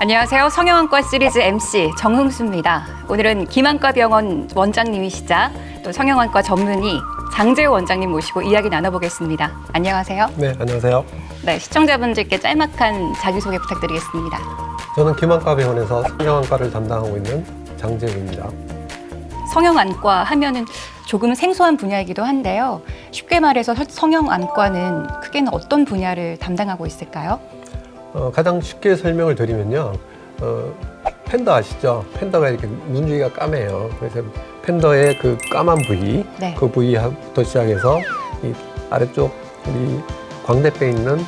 안녕하세요. 성형외과 시리즈 MC 정흥수입니다. 오늘은 김안과병원 원장님이시자 또 성형외과 전문의 장재호 원장님 모시고 이야기 나눠보겠습니다. 안녕하세요. 네, 안녕하세요. 네, 시청자분들께 짤막한 자기소개 부탁드리겠습니다. 저는 김안과병원에서 성형외과를 담당하고 있는 장재우입니다. 성형안과 하면은 조금 생소한 분야이기도 한데요. 쉽게 말해서 성형안과는 크게는 어떤 분야를 담당하고 있을까요? 가장 쉽게 설명을 드리면요. 팬더 아시죠? 팬더가 이렇게 눈 주위가 까매요. 그래서 팬더의 그 까만 부위, 네. 그 부위부터 시작해서 이 아래쪽 우리 광대뼈 있는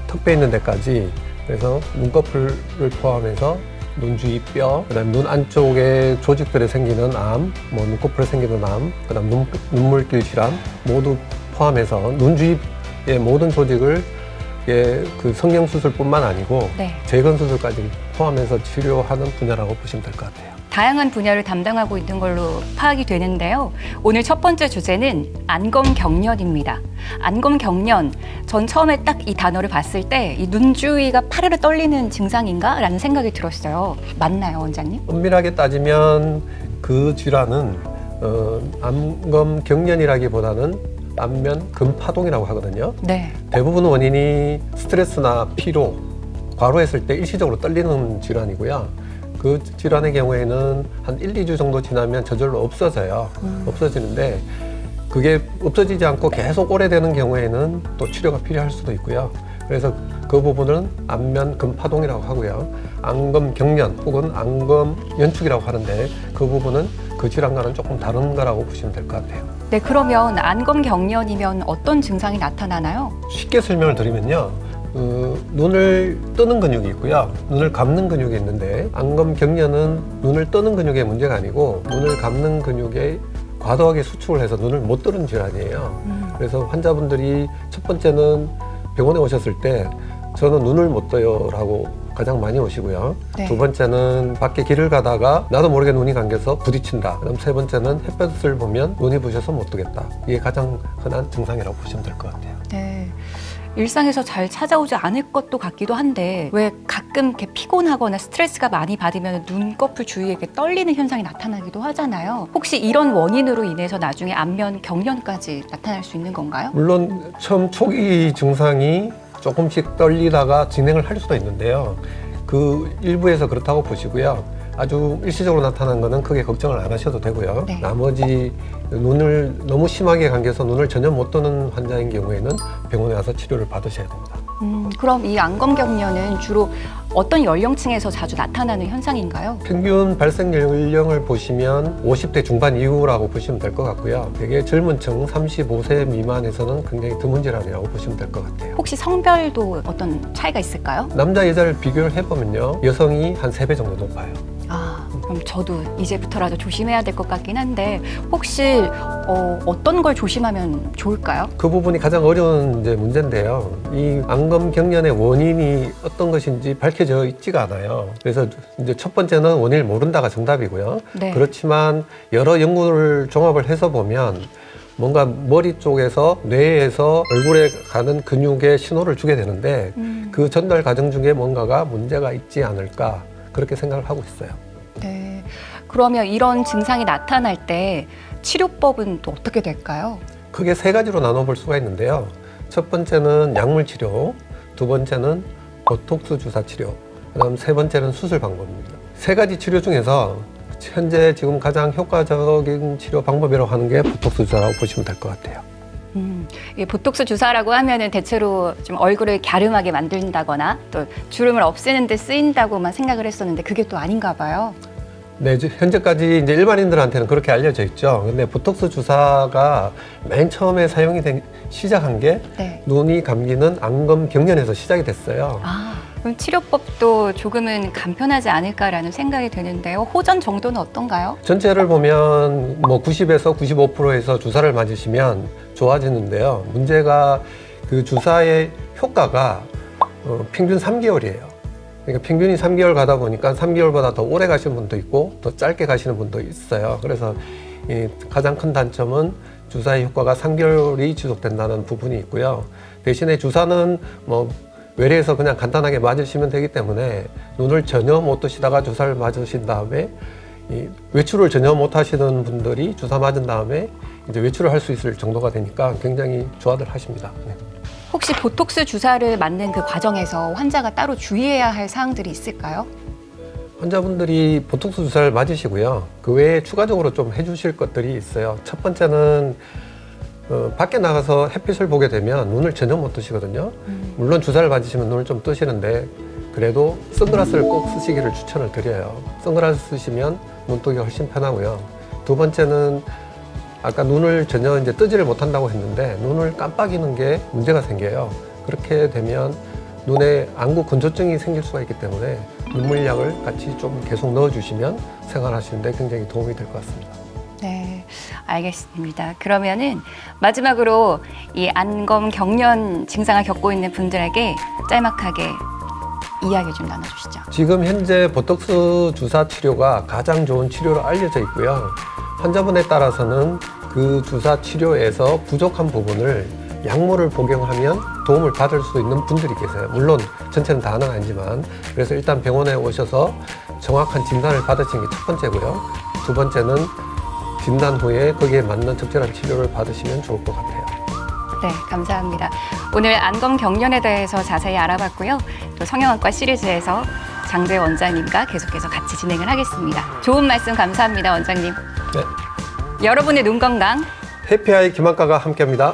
턱뼈 있는 데까지, 그래서 눈꺼풀을 포함해서 눈 주위 뼈, 그다음 눈 안쪽에 조직들에 생기는 암, 뭐 눈꺼풀에 생기는 암, 그다음 눈물길 질환 모두 포함해서 눈 주위의 모든 조직을 그 성형 수술뿐만 아니고 네. 재건 수술까지 포함해서 치료하는 분야라고 보시면 될 것 같아요. 다양한 분야를 담당하고 있는 걸로 파악이 되는데요. 오늘 첫 번째 주제는 안검경련입니다. 안검경련, 전 처음에 딱 이 단어를 봤을 때 이 눈 주위가 파르르 떨리는 증상인가? 라는 생각이 들었어요. 맞나요, 원장님? 엄밀하게 따지면 그 질환은 안검경련이라기보다는 안면 금파동이라고 하거든요. 네. 대부분 원인이 스트레스나 피로, 과로했을 때 일시적으로 떨리는 질환이고요. 그 질환의 경우에는 한 1, 2주 정도 지나면 저절로 없어져요. 없어지는데 그게 없어지지 않고 계속 오래되는 경우에는 또 치료가 필요할 수도 있고요. 그래서 그 부분은 안면 금파동이라고 하고요. 안검경련 혹은 안검연축이라고 하는데 그 부분은 그 질환과는 조금 다른 거라고 보시면 될 것 같아요. 네, 그러면 안검경련이면 어떤 증상이 나타나나요? 쉽게 설명을 드리면요. 눈을 뜨는 근육이 있고요. 눈을 감는 근육이 있는데 안검경련은 눈을 뜨는 근육의 문제가 아니고 눈을 감는 근육에 과도하게 수축을 해서 눈을 못 뜨는 질환이에요. 그래서 환자분들이 첫 번째는 병원에 오셨을 때 저는 눈을 못 떠요 라고 가장 많이 오시고요. 네. 두 번째는 밖에 길을 가다가 나도 모르게 눈이 감겨서 부딪힌다. 그럼 세 번째는 햇볕을 보면 눈이 부셔서 못 뜨겠다. 이게 가장 흔한 증상이라고 보시면 될 것 같아요. 네. 일상에서 잘 찾아오지 않을 것도 같기도 한데 왜 가끔 이렇게 피곤하거나 스트레스가 많이 받으면 눈꺼풀 주위에 이렇게 떨리는 현상이 나타나기도 하잖아요. 혹시 이런 원인으로 인해서 나중에 안면 경련까지 나타날 수 있는 건가요? 물론 처음 초기 증상이 조금씩 떨리다가 진행을 할 수도 있는데요. 그 일부에서 그렇다고 보시고요. 아주 일시적으로 나타난 거는 크게 걱정을 안 하셔도 되고요. 네. 나머지 눈을 너무 심하게 감겨서 눈을 전혀 못 뜨는 환자인 경우에는 병원에 와서 치료를 받으셔야 됩니다. 그럼 이 안검경련은 주로 어떤 연령층에서 자주 나타나는 현상인가요? 평균 발생 연령을 보시면 50대 중반 이후라고 보시면 될 것 같고요. 되게 젊은 층 35세 미만에서는 굉장히 드문 질환이라고 보시면 될 것 같아요. 혹시 성별도 어떤 차이가 있을까요? 남자, 여자를 비교를 해보면요. 여성이 한 3배 정도 높아요. 그럼 저도 이제부터라도 조심해야 될 것 같긴 한데 혹시 어떤 걸 조심하면 좋을까요? 그 부분이 가장 어려운 이제 문제인데요. 이 안검경련의 원인이 어떤 것인지 밝혀져 있지가 않아요. 그래서 이제 첫 번째는 원인을 모른다가 정답이고요. 네. 그렇지만 여러 연구를 종합을 해서 보면 뭔가 머리 쪽에서 뇌에서 얼굴에 가는 근육에 신호를 주게 되는데 그 전달 과정 중에 뭔가가 문제가 있지 않을까 그렇게 생각을 하고 있어요. 네. 그러면 이런 증상이 나타날 때 치료법은 또 어떻게 될까요? 크게 3가지로 나눠볼 수가 있는데요. 첫 번째는 약물 치료, 두 번째는 보톡스 주사 치료, 그다음 세 번째는 수술 방법입니다. 3가지 치료 중에서 현재 지금 가장 효과적인 치료 방법이라고 하는 게 보톡스 주사라고 보시면 될 것 같아요. 이 보톡스 주사라고 하면은 대체로 좀 얼굴을 갸름하게 만든다거나 또 주름을 없애는 데 쓰인다고만 생각을 했었는데 그게 또 아닌가 봐요. 네, 현재까지 이제 일반인들한테는 그렇게 알려져 있죠. 근데 보톡스 주사가 맨 처음에 시작한 게 네. 눈이 감기는 안검경련에서 시작이 됐어요. 그럼 치료법도 조금은 간편하지 않을까라는 생각이 드는데요. 호전 정도는 어떤가요? 전체를 보면 뭐 90에서 95%에서 주사를 맞으시면 좋아지는데요. 문제가 그 주사의 효과가 평균 3개월이에요. 그러니까 평균이 3개월 가다 보니까 3개월보다 더 오래 가시는 분도 있고 더 짧게 가시는 분도 있어요. 그래서 이 가장 큰 단점은 주사의 효과가 3개월이 지속된다는 부분이 있고요. 대신에 주사는 뭐 외래에서 그냥 간단하게 맞으시면 되기 때문에 눈을 전혀 못 뜨시다가 주사를 맞으신 다음에 이 외출을 전혀 못 하시는 분들이 주사 맞은 다음에 이제 외출을 할 수 있을 정도가 되니까 굉장히 좋아들 하십니다. 네. 혹시 보톡스 주사를 맞는 그 과정에서 환자가 따로 주의해야 할 사항들이 있을까요? 환자분들이 보톡스 주사를 맞으시고요. 그 외에 추가적으로 좀 해주실 것들이 있어요. 첫 번째는 밖에 나가서 햇빛을 보게 되면 눈을 전혀 못 뜨시거든요. 물론 주사를 맞으시면 눈을 좀 뜨시는데 그래도 선글라스를 꼭 쓰시기를 추천을 드려요. 선글라스 쓰시면 눈뜨기가 훨씬 편하고요. 두 번째는 아까 눈을 전혀 이제 뜨지를 못한다고 했는데 눈을 깜빡이는 게 문제가 생겨요. 그렇게 되면 눈에 안구 건조증이 생길 수가 있기 때문에 눈물약을 같이 좀 계속 넣어주시면 생활하시는데 굉장히 도움이 될 것 같습니다. 네, 알겠습니다. 그러면은 마지막으로 이 안검 경련 증상을 겪고 있는 분들에게 짤막하게 이야기 좀 나눠주시죠. 지금 현재 보톡스 주사 치료가 가장 좋은 치료로 알려져 있고요. 환자분에 따라서는 그 주사 치료에서 부족한 부분을 약물을 복용하면 도움을 받을 수 있는 분들이 계세요. 물론 전체는 다는 아니지만 그래서 일단 병원에 오셔서 정확한 진단을 받으시는 게 첫 번째고요. 두 번째는 진단 후에 거기에 맞는 적절한 치료를 받으시면 좋을 것 같아요. 네, 감사합니다. 오늘 안검 경련에 대해서 자세히 알아봤고요. 또 성형외과 시리즈에서 장재 원장님과 계속해서 같이 진행을 하겠습니다. 좋은 말씀 감사합니다, 원장님. 네. 여러분의 눈 건강 해피아이 김학과가 함께합니다.